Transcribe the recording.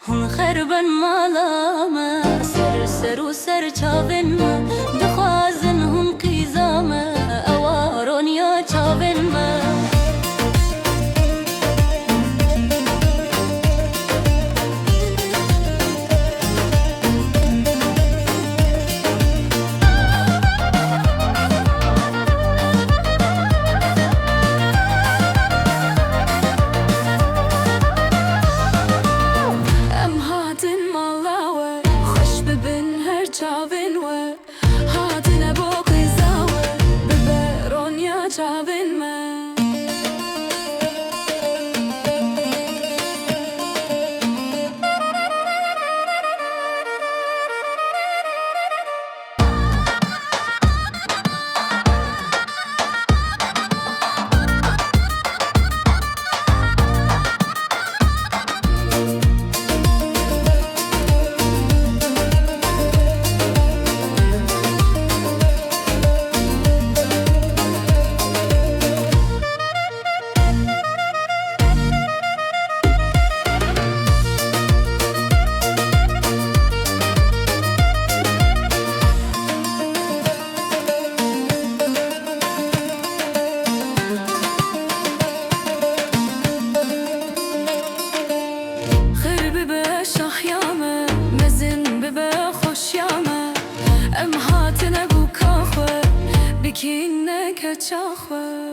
هون خربن مالاما سر سر و سر چاوین ما دخوازن هون قیزاما اوارون یا چاوین ما چاوین و هاتن بو قیزاوه ببرون یا چاوین ما ام هاتن بو کاخوه بکینه که چاخوه